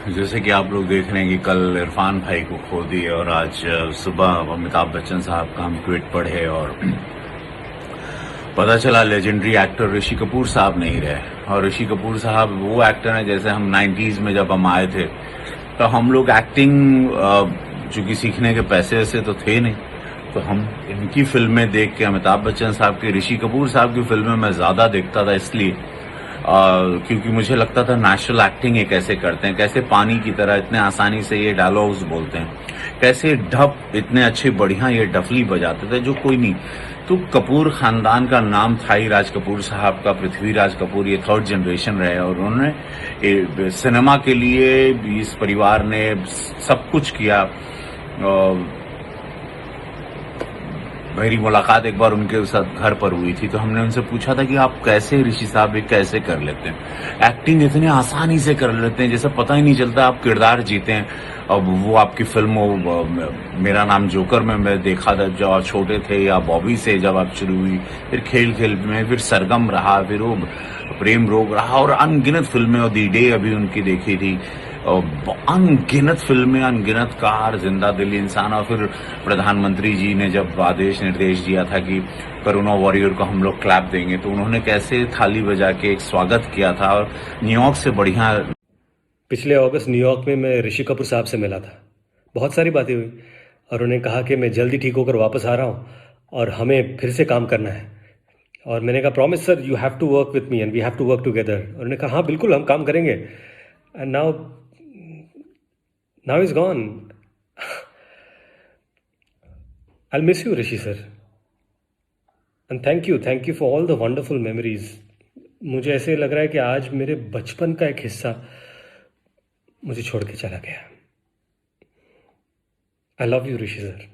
जैसे कि आप लोग देख रहे हैं कि कल इरफान भाई को खो दिए और आज सुबह अमिताभ बच्चन साहब का हम ट्वीट पढ़े और पता चला लेजेंडरी एक्टर ऋषि कपूर साहब नहीं रहे। और ऋषि कपूर साहब वो एक्टर हैं, जैसे हम 90s में जब हम आए थे तो हम लोग एक्टिंग चूंकि सीखने के पैसे ऐसे तो थे नहीं, तो हम इनकी फिल्में देख के, अमिताभ बच्चन साहब की, ऋषि कपूर साहब की फिल्में मैं ज्यादा देखता था, इसलिए क्योंकि मुझे लगता था नेचुरल एक्टिंग ये कैसे करते हैं, कैसे पानी की तरह इतने आसानी से ये डायलॉग्स बोलते हैं, कैसे ढप इतने अच्छे बढ़िया ये डफली बजाते थे जो कोई नहीं। तो कपूर खानदान का नाम था ही राज कपूर साहब का, पृथ्वीराज कपूर, ये थर्ड जनरेशन रहे और उन्होंने सिनेमा के लिए इस परिवार ने सब कुछ किया। मेरी मुलाकात एक बार उनके साथ घर पर हुई थी, तो हमने उनसे पूछा था कि आप कैसे ऋषि साहब ये कैसे कर लेते हैं, एक्टिंग इतने आसानी से कर लेते हैं, जैसे पता ही नहीं चलता आप किरदार जीते हैं। अब वो आपकी फिल्म मेरा नाम जोकर में मैं देखा था जब आप छोटे थे, या बॉबी से जब आप शुरू हुई, फिर खेल खेल में, फिर सरगम रहा, फिर वो प्रेम रोग रहा, और अनगिनत फिल्में, और दी डे अभी उनकी देखी थी, अनगिनत फिल्में, अनगिनत कार, जिंदा दिल इंसान। और फिर प्रधानमंत्री जी ने जब आदेश निर्देश दिया था कि कोरोना वॉरियर को हम लोग क्लैप देंगे, तो उन्होंने कैसे थाली बजा के एक स्वागत किया था। और न्यूयॉर्क से बढ़िया पिछले अगस्त न्यूयॉर्क में मैं ऋषि कपूर साहब से मिला था। बहुत सारी बातें हुई और उन्हें कहा कि मैं जल्दी ठीक होकर वापस आ रहा हूँ और हमें फिर से काम करना है। और मैंने कहा promise sir, you have to work with me and we have to work together. और उन्होंने कहा हाँ बिल्कुल, हम काम करेंगे। And now now is gone. I miss you Rishi sir, and thank you for all the wonderful memories. मुझे ऐसे लग रहा है कि आज मेरे बचपन का एक हिस्सा मुझे छोड़ के चला गया। I love you Rishi sir.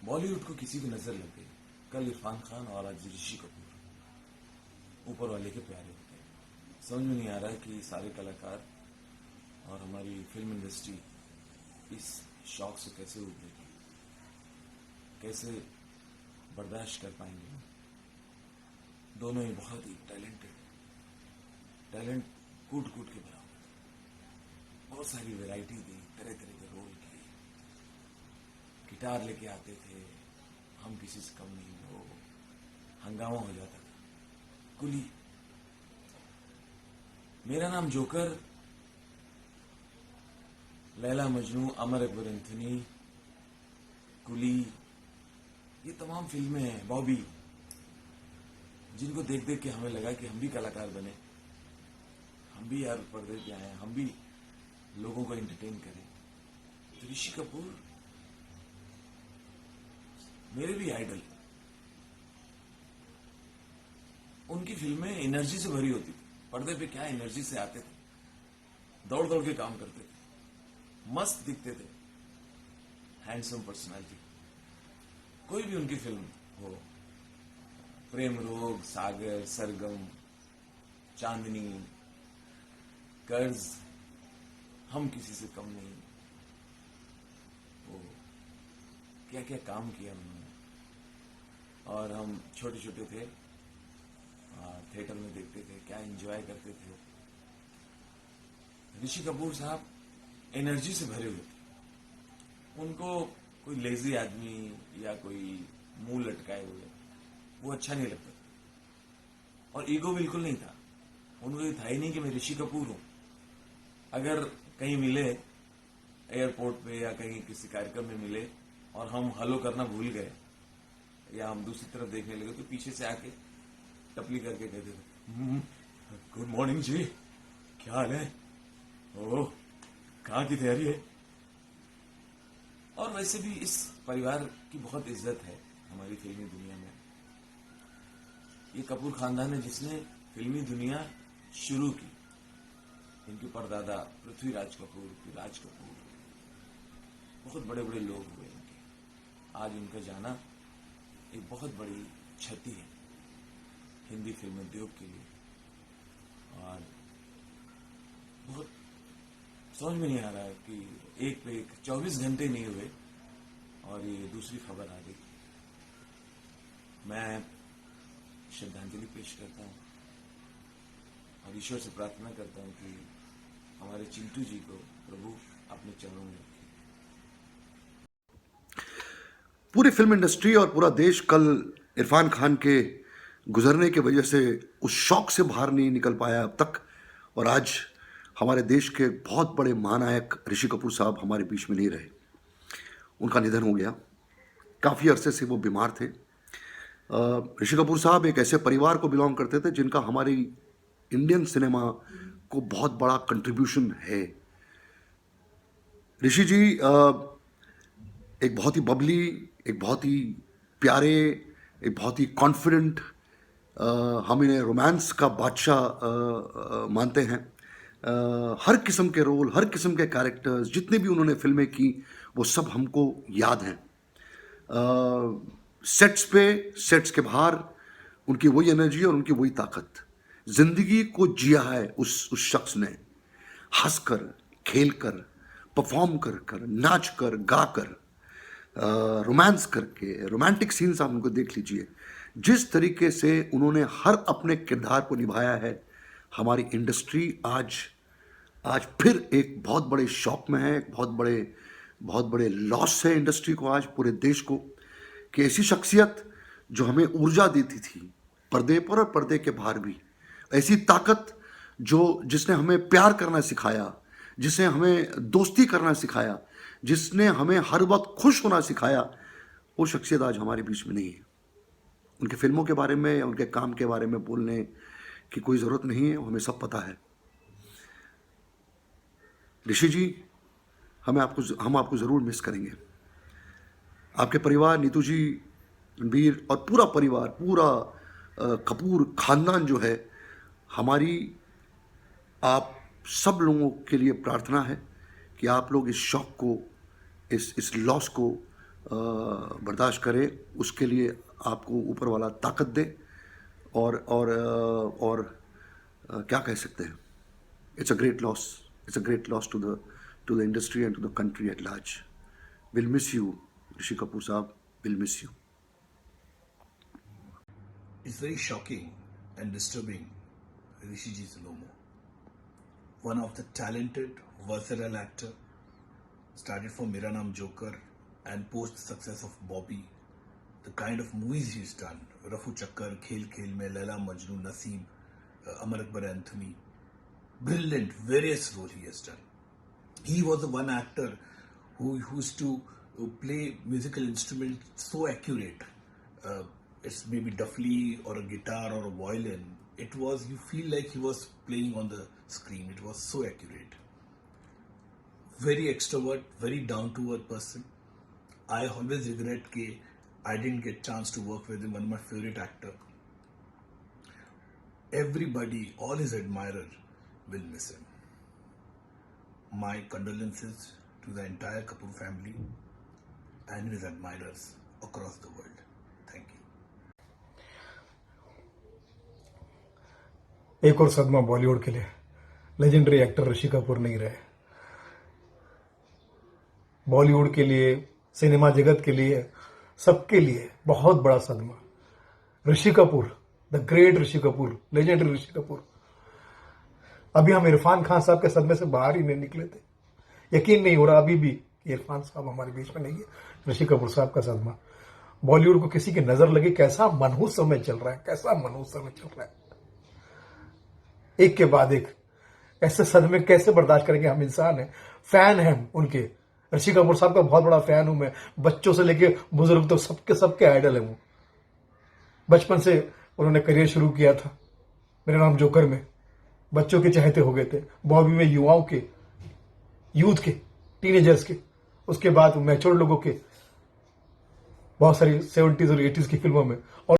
Bollywood को किसी की नजर लग गई, कल इरफान खान और आज ऋषि कपूर। ऊपर वाले के प्यारे होते हैं। समझ में नहीं आ रहा है कि सारे कलाकार और हमारी फिल्म इंडस्ट्री इस शौक से कैसे उभरेगी, कैसे बर्दाश्त कर पाएंगे। दोनों ही बहुत ही टैलेंट कूट कूट के भरा हुआ था। बहुत सारी वैरायटी दी, तरह तरह के रोल किए, गिटार लेके आते थे, हम किसी से कम नहीं, हो हंगामा हो जाता था। कुली, मेरा नाम जोकर, लैला मजनू, अमर अकबर एंथनी, कुली, ये तमाम फिल्में हैं, बॉबी, जिनको देख देख के हमें लगा कि हम भी कलाकार बने, हम भी यार पर्दे पे आए, हम भी लोगों को एंटरटेन करें। तो ऋषि कपूर मेरे भी आइडल। उनकी फिल्में एनर्जी से भरी होती थी। पर्दे पे क्या एनर्जी से आते थे, दौड़ दौड़ के काम करते थे, मस्त दिखते थे, हैंडसम पर्सनालिटी। कोई भी उनकी फिल्म हो, प्रेम रोग, सागर, सरगम, चांदनी, कर्ज, हम किसी से कम नहीं, वो क्या क्या काम किया उन्होंने। और हम छोटे छोटे थे, थिएटर में देखते थे, क्या एंजॉय करते थे। ऋषि कपूर साहब एनर्जी से भरे हुए थे। उनको कोई लेजी आदमी या कोई मुंह लटकाए हुए वो अच्छा नहीं लगता था। और ईगो बिल्कुल नहीं था। उनको ये था ही नहीं कि मैं ऋषि कपूर हूं। अगर कहीं मिले, एयरपोर्ट पे या कहीं किसी कार्यक्रम में मिले और हम हेलो करना भूल गए या हम दूसरी तरफ देखने लगे, तो पीछे से आके टपली करके कहते थे, गुड मॉर्निंग जी, क्या हाल है, ओह कहाँ की तैयारी है। और वैसे भी इस परिवार की बहुत इज्जत है हमारी फिल्मी दुनिया में। ये कपूर खानदान है जिसने फिल्मी दुनिया शुरू की। इनके परदादा पृथ्वीराज कपूर, फिर राज कपूर, बहुत बड़े बड़े लोग हुए इनके। आज इनका जाना एक बहुत बड़ी क्षति है हिंदी फिल्म उद्योग के लिए। और बहुत समझ में नहीं आ रहा है कि एक पे एक 24 घंटे नहीं हुए और ये दूसरी खबर आ गई। मैं श्रद्धांजलि पेश करता हूँ और ईश्वर से प्रार्थना करता हूँ कि हमारे चिंटू जी को प्रभु अपने चरणों में रखे। पूरी फिल्म इंडस्ट्री और पूरा देश कल इरफान खान के गुजरने की वजह से उस शौक से बाहर नहीं निकल पाया अब तक। और आज हमारे देश के बहुत बड़े महानायक ऋषि कपूर साहब हमारे बीच में नहीं रहे। उनका निधन हो गया। काफ़ी अरसे से वो बीमार थे। ऋषि कपूर साहब एक ऐसे परिवार को बिलोंग करते थे जिनका हमारी इंडियन सिनेमा को बहुत बड़ा कंट्रीब्यूशन है। ऋषि जी एक बहुत ही बबली, एक बहुत ही प्यारे, एक बहुत ही कॉन्फिडेंट, हम इन्हें रोमांस का बादशाह मानते हैं। हर किस्म के रोल, हर किस्म के कैरेक्टर्स, जितने भी उन्होंने फिल्में की वो सब हमको याद हैं। सेट्स पे, सेट्स के बाहर उनकी वही एनर्जी और उनकी वही ताकत। जिंदगी को जिया है उस शख्स ने, हंसकर, खेलकर, परफॉर्म कर कर, नाच कर, गा कर, रोमांस करके। रोमांटिक सीन्स आप उनको देख लीजिए। जिस तरीके से उन्होंने हर अपने किरदार को निभाया है, हमारी इंडस्ट्री आज फिर एक बहुत बड़े शॉक में है। एक बहुत बड़े लॉस है इंडस्ट्री को, आज पूरे देश को, कि ऐसी शख्सियत जो हमें ऊर्जा देती थी पर्दे पर और पर्दे के बाहर भी, ऐसी ताकत जिसने हमें प्यार करना सिखाया, जिसने हमें दोस्ती करना सिखाया, जिसने हमें हर वक्त खुश होना सिखाया, वो शख्सियत आज हमारे बीच में नहीं है। उनके फिल्मों के बारे में या उनके काम के बारे में बोलने की कोई ज़रूरत नहीं है, हमें सब पता है। ऋषि जी, हम आपको ज़रूर मिस करेंगे। आपके परिवार, नीतू जी, रणबीर और पूरा परिवार, पूरा कपूर खानदान जो है, हमारी आप सब लोगों के लिए प्रार्थना है कि आप लोग इस शॉक को, इस लॉस को बर्दाश्त करें। उसके लिए आपको ऊपर वाला ताकत दे। और क्या कह सकते हैं, it's a great loss to the industry and to the country at large. Will miss you Rishi Kapoor साहब, will miss you. It's very shocking and disturbing. Rishi ji is no more. One of the talented, versatile actor, started from Mera Naam Joker and post the success of Bobby, the kind of movies he's done, Rafu Chakkar, Khel Khel Mein, Laila Majnu, Naseem, Amar Akbar Anthony, brilliant, various roles he has done. He was the one actor who used to play musical instruments so accurate. It's maybe duffly or a guitar or a violin. You feel like he was playing on the screen. It was so accurate. Very extrovert, very down to earth person. I always regret that I didn't get chance to work with him. One of my favorite actor. Everybody, all his admirers will miss him. My condolences to the entire Kapoor family and his admirers across the world. Thank you. एक और सदमा बॉलीवुड के लिए, legendary actor Rishi Kapoor नहीं रहे। बॉलीवुड के लिए, cinema जगत के लिए, सबके लिए बहुत बड़ा सदमा। Rishi Kapoor, the great Rishi Kapoor, legendary Rishi Kapoor. अभी हम इरफान खान साहब के सदमे से बाहर ही नहीं निकले थे। यकीन नहीं हो रहा अभी भी कि इरफान साहब हमारे बीच में नहीं है। ऋषि कपूर साहब का सदमा, बॉलीवुड को किसी की नजर लगी, कैसा मनहूस समय चल रहा है, कैसा मनहूस समय चल रहा है। एक के बाद एक ऐसे सदमे कैसे बर्दाश्त करेंगे। हम इंसान हैं, फैन हैं उनके। ऋषि कपूर साहब का बहुत बड़ा फैन हूं मैं। बच्चों से लेके बुजुर्ग तो सबके आइडल है वो। बचपन से उन्होंने करियर शुरू किया था मेरा नाम जोकर में, बच्चों के चहेते हो गए थे। बॉबी में युवाओं के, यूथ के, टीनेजर्स के, उसके बाद मैच्योर लोगों के, बहुत सारी 70s और 80s की फिल्मों में। और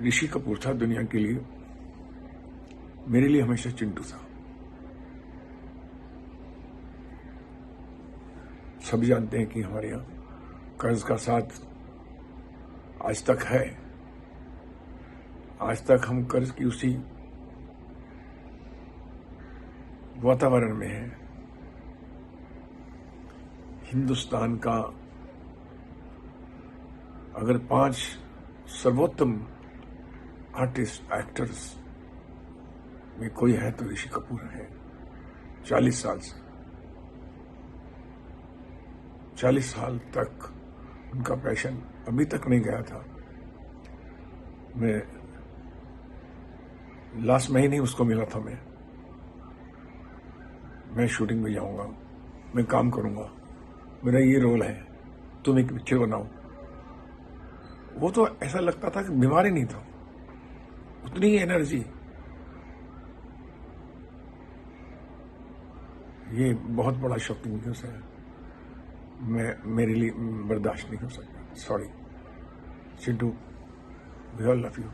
ऋषि कपूर था दुनिया के लिए, मेरे लिए हमेशा चिंटू था। सभी जानते हैं कि हमारे यहाँ कर्ज का साथ आज तक है। आज तक हम कर्ज की उसी वातावरण में हैं। हिंदुस्तान का अगर 5 सर्वोत्तम आर्टिस्ट एक्टर्स में कोई है तो ऋषि कपूर है। 40 साल से 40 साल तक उनका पैशन अभी तक नहीं गया था। मैं लास्ट महीने उसको मिला था। मैं शूटिंग में जाऊंगा, मैं काम करूंगा, मेरा ये रोल है, तुम एक पिक्चर बनाओ। वो तो ऐसा लगता था कि बीमार ही नहीं था, उतनी ही एनर्जी। ये बहुत बड़ा शॉकिंग न्यूज़ है। मेरे लिए बर्दाश्त नहीं हो सकता। Sorry Chintu, we all love you.